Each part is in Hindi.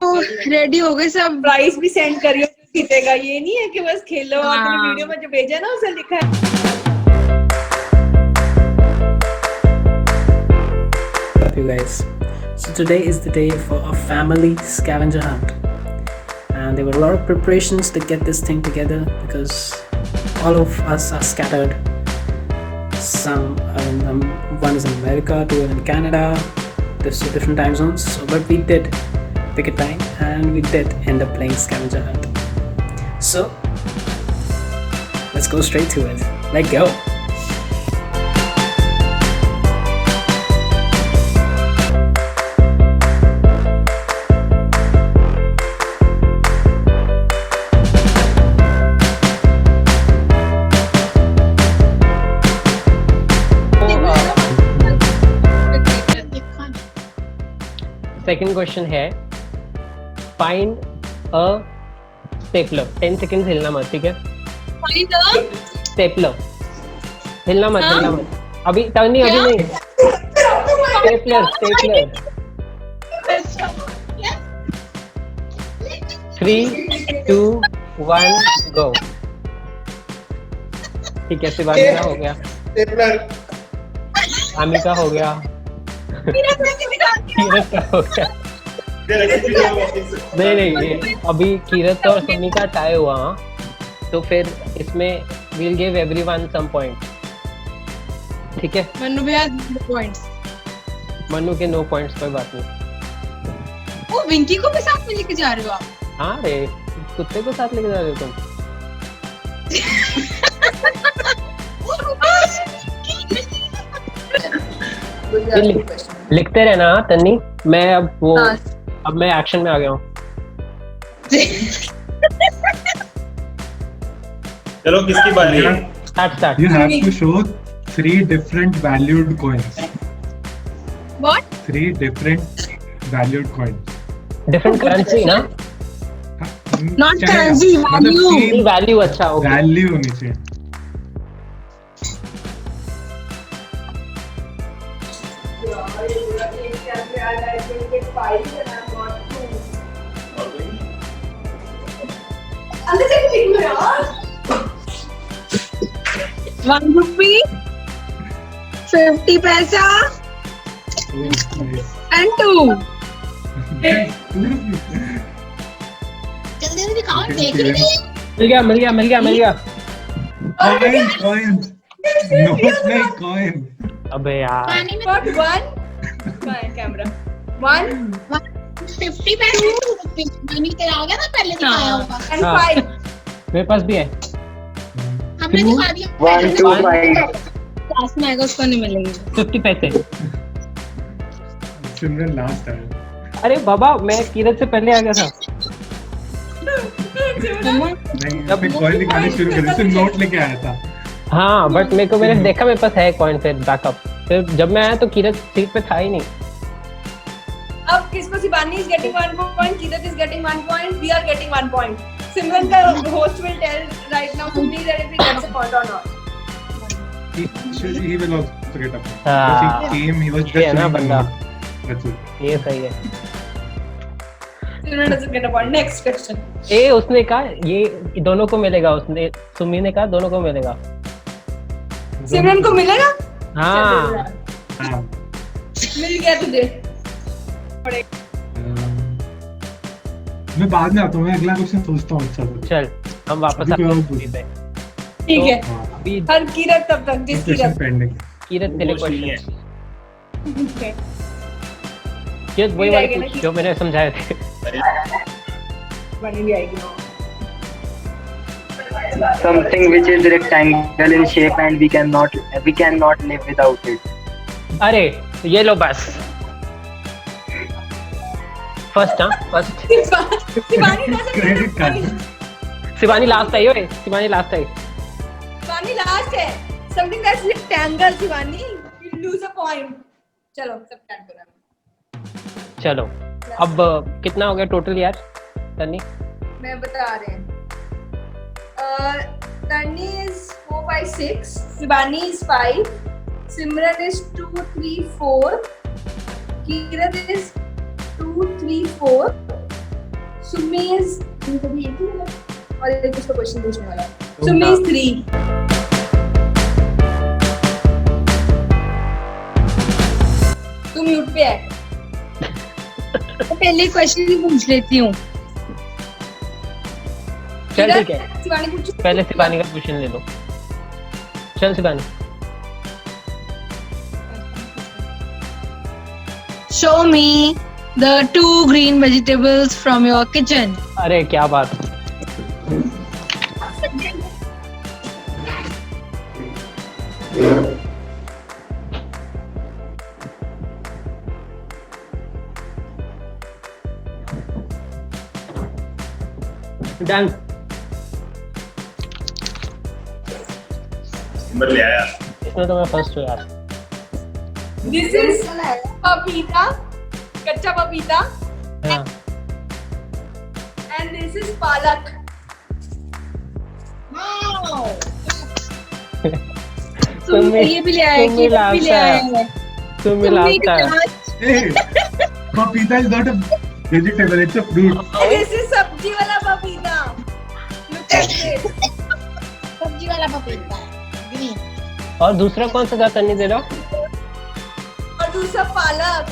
रेडी हो गए सब। प्राइस भी सेंड करियो जो जीतेगा, ये नहीं है कि बस खेलो। और तूने वीडियो में जो भेजा ना उसे लिखा है। Up you guys. So today is the day for a family scavenger hunt, and there were a lot of preparations to get this thing together because all of us are scattered. Some one is in America, two are in Canada. There's two different time zones. So, but we did pick a time, and we did end up playing scavenger hunt. So let's go straight to it. Let's go. Second question है फाइंड अ स्टेपलर। 10 सेकंड हिलना मत, ठीक है? स्टेपलर हिलना मत, हिलना मत अभी, टर्नी अभी नहीं। स्टेपलर स्टेपलर 3 2 1 गो। ठीक है, शिवानी का हो गया, आमी का हो गया, कीरत का हो गया। नहीं अभी कीरत और सन्नी का टाई हुआ, तो फिर इसमें we'll give everyone some point, ठीक है? मन्नू भैया पॉइंट्स, मन्नू के नो पॉइंट्स, कोई बात नहीं। वो विंकी को भी साथ में लेके जा रहे हो आप? हाँ रे, कुत्ते को साथ लेके जा रहे हो तुम? लिखते रहना तन्नी। मैं अब मैं एक्शन में आ गया हूँ। चलो किसकी बारी है? Start. You have to show 3 different valued coins. What? 3 different valued coins. Different currency ना? Not currency, value. वैल्यू अच्छा होगा। वैल्यू होनी चाहिए। ₹1, 50 पैसा and 2. जल्दी दिखाओ, देख रही नहीं। मिल गया। Coin. Note नहीं coin. अबे यार। What one? कैमरा 1 50 पैसे मनी तेरा आ गया ना, पहले दिखाया होगा। and 5। मेरे पास भी है। हमने दिखा दिया। 1 2 5 क्लास में आएगा, उसको नहीं मिलेंगे 50 पैसे। सिमरन लास्ट है। अरे बाबा, मैं कीरत से पहले आ गया था। नहीं, अभी कॉइन निकालनी शुरू कर दी, सिर्फ नोट लेके आया था। हाँ, बट मेरे को, मैंने देखा मेरे पास है कॉइन, फिर बैकअप। फिर जब मैं आया तो कीरत सीट पे था ही नहीं। अब किसको? Shivani is getting 1 point, Kirat is getting 1 point, we are getting 1 point. Simran का host will tell right now to me that if he gets a point or not. He will also get a point. हाँ, Because he came, he was just ये है ना showing the बंदा। note. That's it. ये सही है। Simran doesn't get a point. Next question. उसने कहा ये दोनों को मिलेगा, उसने सुमी ने कहा दोनों को मिलेगा। सिमरन को मिलेगा? हाँ हाँ। मिल गया तुझे। मैं बाद में आता हूँ, मैं अगला क्वेश्चन सोचता हूँ। अच्छा चल, हम वापस अभी आते कोई और हैं पूछ। पे। ठीक है। हाँ, अभी हर कीरत तब तक जिस क्वेश्चन कीरत। पेंडिंग। कीरत तेरे क्वेश्चन, Okay. कीरत वही वाले पूछ जो मैंने समझाए थे। बनी भी आएगी ना। something which is rectangle in shape and we cannot live without it. अरे ये लो बस। First Shivani doesn't get a credit card. point. Shivani last आई। ओए शिवानी लास्ट आई। शिवानी लास्ट है। Something that's rectangle, Shivani. You lose a point. चलो सब स्टार्ट करो। चलो अब कितना हो गया टोटल यार तन्नी? मैं बता रहे हैं। Tani is 4 5 6, Shivani is 5, Simran is 2 3 4, Kirat is 2 3 4, Sumi is और एक उसका क्वेश्चन पूछने वाला है. सुमी इज 3. तू म्यूट पे है. तो पहले क्वेश्चन ही पूछ लेती हूँ. चल ठीक है, शिवानी पूछ. पहले शिवानी का क्वेश्चन ले लो. चल Shivani. Show me the 2 green vegetables from your kitchen. अरे क्या बात. डन. नंबर ले आया. इसमें तो मैं फर्स्ट हूँ यार. दिस इज पपीता, कच्चा पपीता. हाँ. एंड दिस इज पालक. तुम ये भी ले आए, तुम ये भी ले आए हैं. तुम मिलाता है. पपीता is not a vegetable, it's a fruit. This is सब्जी वाला पपीता. Look at this. सब्जी वाला पपीता ग्रीन. और दूसरा कौन सा था तन्नी दे रहा. और दूसरा पालक.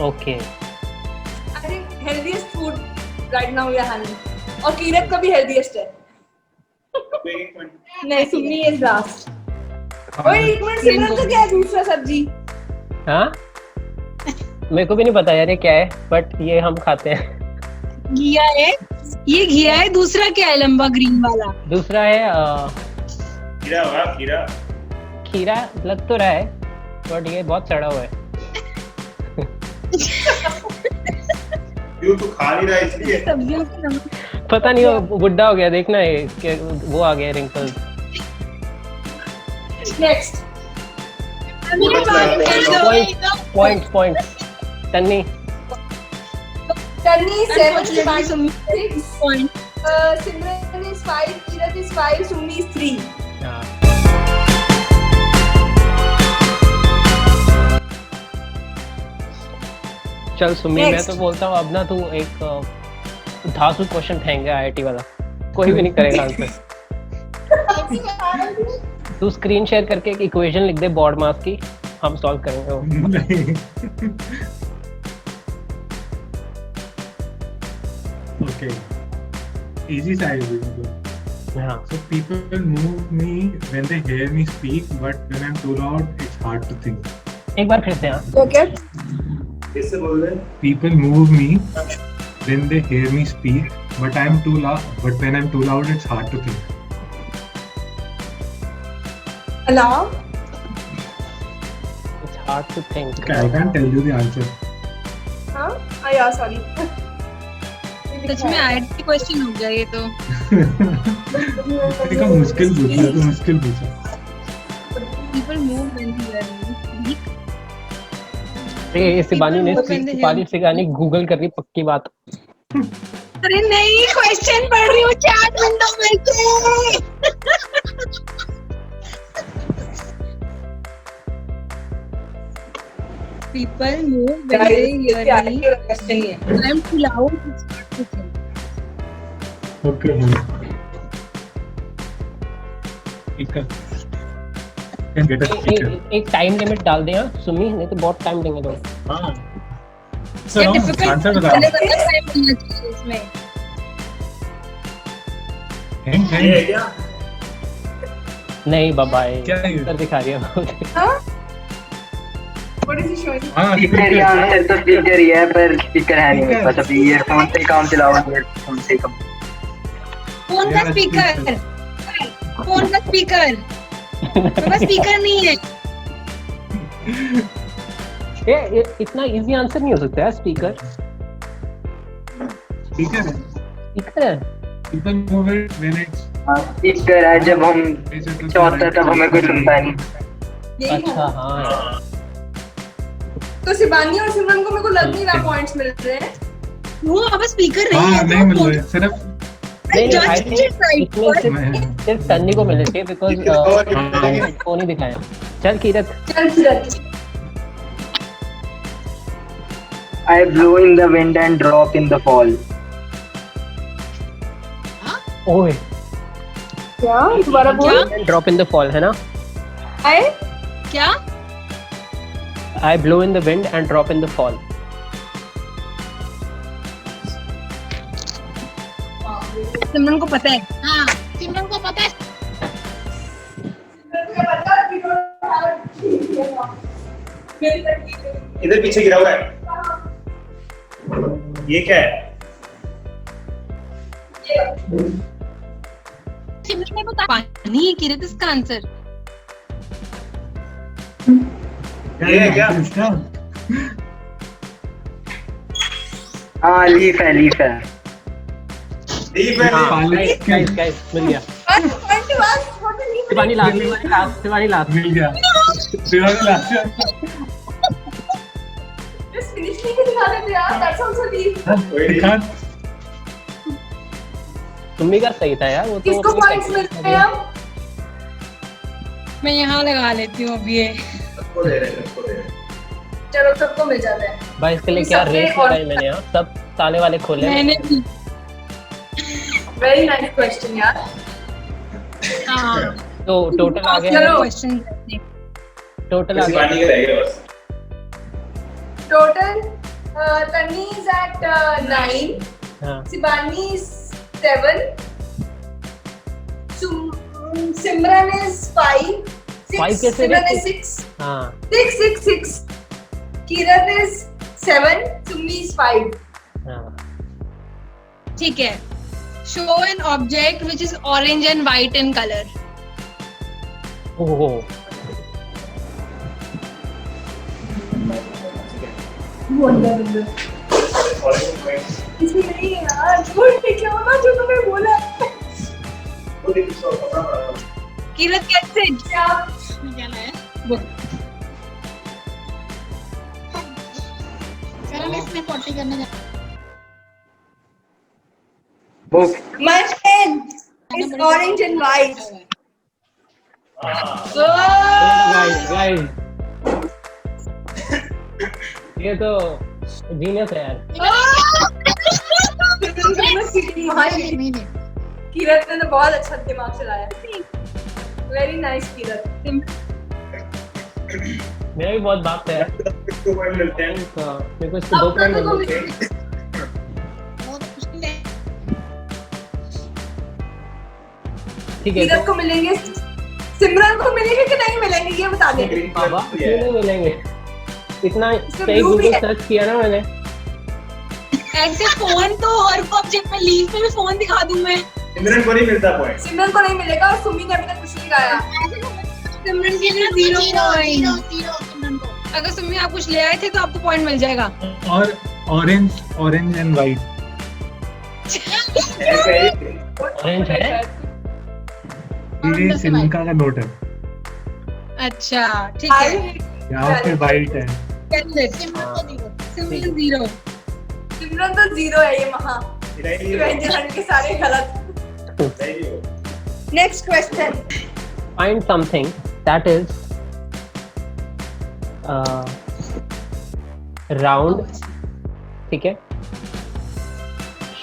Okay. I think healthiest food right now we are having. और कीरत का भी हेल्दीएस्ट है. नहीं, सुमी इज लास्ट. ओए एक मिनट, सिमरन का क्या है दूसरा सब्जी? हाँ मेरे को भी नहीं पता यार ये क्या है, बट ये हम खाते हैं. घिया है, ये घिया है. दूसरा क्या है लंबा ग्रीन वाला? दूसरा है खीरा. वाह खीरा. खीरा लग तो रहा है, बट ये बहुत सड़ा हुआ है. क्यों तू खा नहीं रहा इसलिए? सब्जियों के नाम. पता नहीं वो बुढ़ा हो गया, देखना है कि वो आ गया रिंकल्स. नेक्स्ट. पॉइंट तन्नी. Sunny is 7, Unfortunately, Shivani Sumi is 6, point. Simran is 5, Kirat is 5, Sumi is 3. हाँ. चल सुमी, मैं Next. तो बोलता हूँ अब ना तू एक धांसू क्वेश्चन फेंकेगा आईआईटी वाला, कोई भी नहीं करेगा आंसर. तू स्क्रीन शेयर करके एक इक्वेशन लिख दे बॉड मास की, हम सॉल्व करेंगे वो. नहीं. Okay. Easy side भी मतलब. हाँ. So people move me when they hear me speak, but when I'm too loud, it's hard to think. एक बार फिर से. हाँ. Okay. कैसे बोल रहे हैं? People move me when they hear me speak, but I'm too loud. But when I'm too loud, it's hard to think. Alarm. It's hard to think. Okay, I can't tell you the answer. हाँ? Ah yeah, sorry. सच में आईआईटी क्वेश्चन हो गया ये तो. देखो मुश्किल पूछा तो मुश्किल पूछा. People move when they hear me. ये शिवानी ने People move when they hear Shivani से गानी गूगल कर रही, पक्की बात. अरे नहीं, क्वेश्चन पढ़ रही हूँ चैट विंडो में से. People move when they hear me. I'm too loud. It's hard to think. Okay. ठीक है. Can get a speaker. एक टाइम लिमिट डाल दे हाँ सुमी, नहीं तो बहुत टाइम लेंगे लोग. हाँ. ये So difficult आंसर है, बता. time मिलना चाहिए इसमें. Hint, ये है hint. क्या? नहीं बाबा क्या है ये? उत्तर दिखा रही है. हाँ? What is he showing? हाँ. स्पीकर या आंसर तो स्पीकर ही है, पर स्पीकर है नहीं मेरे पास अभी. ईयरफोन से काम चलाऊंगा, ईयरफोन से काम. फोन का स्पीकर. फोन का स्पीकर. मेरे पास स्पीकर नहीं है. ये इतना इजी आंसर नहीं हो सकता है. स्पीकर. स्पीकर है. स्पीकर है. People move it when it's. Speaker है जब हम चौथा तब हमें कोई सुनता नहीं. अच्छा हाँ यार. तो शिवानी और सिमरन को मेरे को लग नहीं रहा पॉइंट्स मिल रहे हैं. वो अब स्पीकर नहीं हाँ है. नहीं मिल रहा है. सिर्फ नहीं Just I it think right. इसमें सिर्फ तन्नी को मिलने चाहिए बिकॉज फोन ही दिखाया. चल कीरत. चल किरत. I blow in the wind and drop in the fall. ओए क्या दोबारा बोल ड्रॉप इन द फॉल है ना आए क्या? I blow in the wind and drop in the fall Simran को पता है। हाँ सिमरन को पता है। इधर पीछे गिरा हुआ है। ये क्या है? सिमरन ने बता। पानी है किरत इसका आंसर। ये है क्या? हाँ लीफ है लीफ है। डीप है। गाइस मिल गया शिवानी लास्ट मिल गया शिवानी लास्ट Just finish नहीं के दिखा देते यार, that's also leave. दिखा तुम्ही का सही था यार वो तो किसको पॉइंट्स मिलते हैं अब? मैं यहाँ लगा लेती हूँ अभी ये। सबको दे रहे हैं, सबको दे रहे हैं। चलो सबको मिल जाता है। भाई इसके लिए क्या रेस लगाई मैंने यहाँ सब ताले वाले खोले मैंने भी। Very nice question यार। हाँ। तो टोटल आ गया चलो। क्वेश्चन। टोटल आ किसी गया पानी का रह गया बस। Total, Tani is at 9, हाँ Sibani is 7, Simran is 5, Five कैसे Simran रे? is 6, हाँ 6. Kirat is 7, Summi is 5. हाँ ठीक है। Show an object which is orange and white in color. ओहो किसी नहीं यार, छोड़ के क्या होगा जो तुमने बोला। वो देखो सब कपड़ा पड़ा हुआ है। किरत कैसे? क्या? क्या है? Book. करण इसमें 40 करने जा। Book My pen is orange and white. Guys ये तो जीनियस है यार नहीं किरत ने तो बहुत अच्छा दिमाग चलाया। Very nice किरत। मेरा भी बहुत बाप है यार 2 पॉइंट मिलते हैं। मेरे को इसके 2 पॉइंट मिल गए बहुत मुश्किल है। किरत ठीक है को मिलेंगे, सिमरन को मिलेंगे कि नहीं मिलेंगे ये बता दे। बाबा क्यों नहीं मिलेंगे इतना सही blue भी गूगल है। सर्च किया ना मैंने ऐसे फोन तो हर ऑब्जेक्ट में लीफ में भी फोन दिखा दूं मैं। सिमरन को नहीं मिलता पॉइंट। सिमरन को नहीं मिलेगा और सुमी ने अभी तक कुछ नहीं गाया। सिमरन के लिए 0 पॉइंट। जीरो सिमरन को। अगर सुमी आप कुछ ले आए थे तो आपको पॉइंट मिल जाएगा। और ऑरेंज एंड वाइट ऐसे ही ऑरेंज है ये श्रीलंका का नोट है अच्छा ठीक है। यहाँ पे वाइट है सिमरन को जीरो। सिमरन 0। सिमरन तो 0 है ये वहाँ। के सारे गलत। Next question. find something that is round ठीक है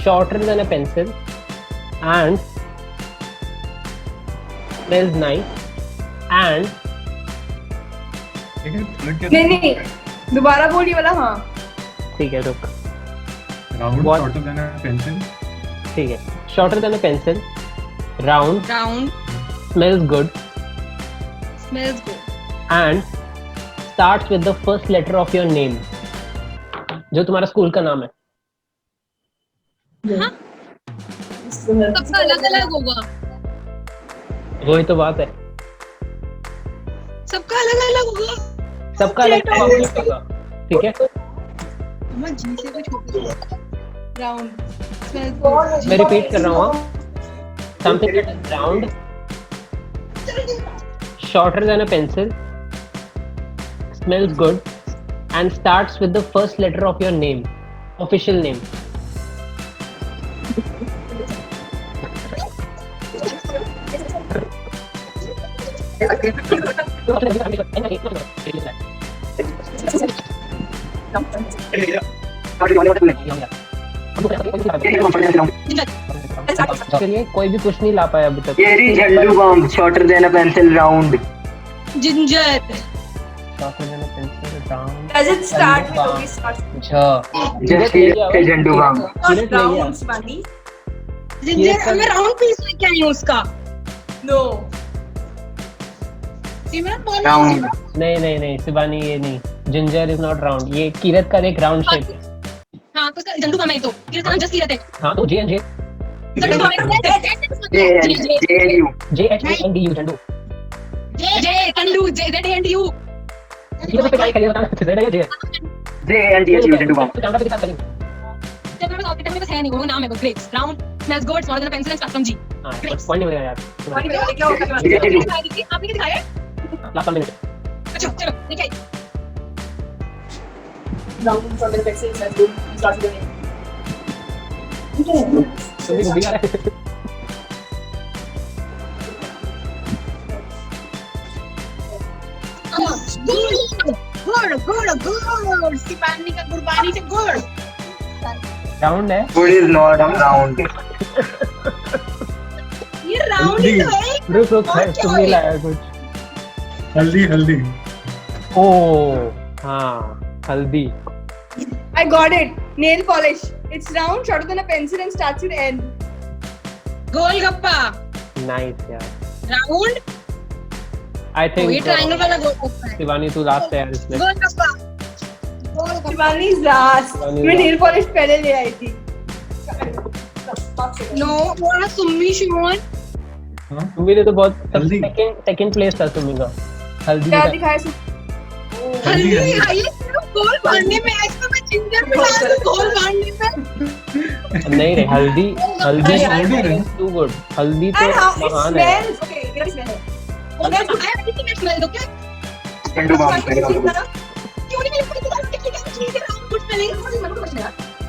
shorter than a pencil and smells nice and नहीं दोबारा बोलिए वाला। हाँ ठीक है रुक round What? Shorter than pencil ठीक है shorter than a pencil round round smells good smells good and starts with the first letter of your name जो तुम्हारा स्कूल का नाम है सबका अलग अलग होगा। वही तो बात है सबका अलग अलग होगा। सबका अलग अलग होगा ठीक है अम्मा जी से कुछ होगा। राउंड स्मेल्स मैं रिपीट कर रहा हूँ something that is round shorter than a pencil smells good and starts with the first letter of your name official name चलिए कोई भी कुछ नहीं ला पाया अभी तक. ये रही झंडू बम, shorter than a pencil, round. Ginger. Does it start with okay starts? Just say Jhandu bomb. Not round, Shivani. Ginger. मैं round piece लेके आई हूँ उसका. No. सिमरन बोलो Round. नहीं शिवानी ये नहीं. Ginger is not round. ये कीरत का एक राउंड शेप है. हाँ तो उसका झंडू बम है तो. किरत का नाम just किरत है. हाँ तो जे झंडू बम JNDU. JHANDU झंडू. J झंडू ZNDU. ये तो ट्राई करिए बताना किधर है ये. JNDU झंडू बम. कैमरा पे दिखा करेंगे. जब मेरे पास है नहीं वो नाम है बस grapes. Round smells good, smaller than a pencil and starts from G. हां पॉइंट नहीं मिलेगा यार. Shivani, क्या होगा? आपने क्या दिखाया? Last minute. अच्छा चलो देखिए. Round from the pencil starts good. Starts with तुम्ही उभी आ रहा है. गुड़ सिपाही का कुर्बानी से गुड़ राउंड है. Good is not a round. ये राउंड ही तो है रुक तुम नहीं लाया कुछ. हल्दी. ओ हाँ हल्दी. I got it. Nail polish. It's round, shorter than a pencil and starts with N. Golgappa. Nice यार. Round. आई तो ये थिंक ट्रायंगल वाला गोलगप्पा है. शिवानी तू लास्ट है यार इसमें. Golgappa. Shivani is last. Shivani मैं is nail polish पहले ले आई थी. No, वो सुम्मी शिमोन. तुम्ही ने तो बहुत हल्दी. सेकंड प्लेस था तुम्ही का. हल्दी क्या का. दिखाया हल्दी आई सिर्फ गोल बांधने में आज तो मैं जिंजर में डाल दूं गोल बांधने में. नहीं रे हल्दी हल्दी टू गुड. हल्दी तो And how it महान है. smells. Okay, क्या smell है? और मैं everything I smell okay. झंडू बम. क्यों नहीं मेरे को देखिए क्या चीज है राउंड गुड स्मेलिंग मेरे को समझ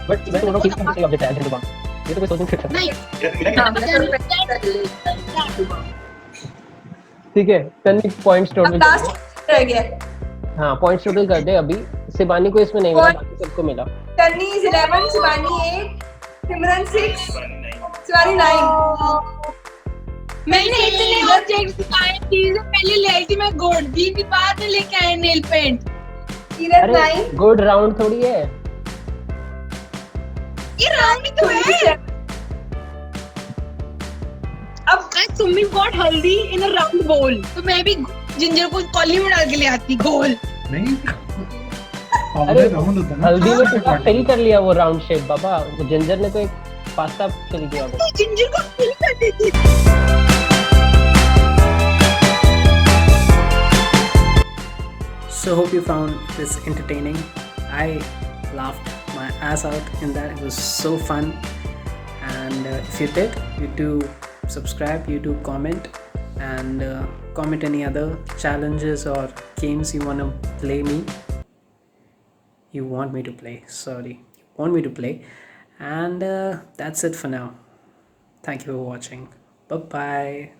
बट मैं दोनों ठीक से ऑब्जेक्ट है झंडू बम. ये तो कोई सोच नहीं सकता. नहीं. ठीक है तन्नी पॉइंट्स अब टोटल. last रह गया. हाँ पॉइंट्स टोटल कर दे अभी. शिवानी को इसमें नहीं मिला बाकी सबको मिला. Tanni is 11, Shivani 8, Simran 6, Shivani 9. मैंने इतने ऑब्जेक्ट्स दिखाए चीजें पहले ले आई थी मैं गोल्ड भी बाद में लेके आए नेल पेंट. Kiran 9. अरे गुड राउंड थोड़ी है. ये राउंड ही तो है. अब आज सुम्मी गॉट हल्दी इन अ राउंड बोल तो मैं भी जिंजर को कॉली में डाल के ले आती गोल. नहीं. अरे राउंड होता है ना. हल्दी ने तो फिल कर लिया वो राउंड शेप बाबा. वो जिंजर ने तो एक पास्ता फिल किया वो. तो जिंजर को फिल कर देती. So hope you found this entertaining. I laughed my ass out in that. It was so fun. And if you did, you do subscribe, you do comment, and comment any other challenges or games you want to play me. You want me to play. Sorry, you want me to play. And that's it for now. Thank you for watching. Bye bye.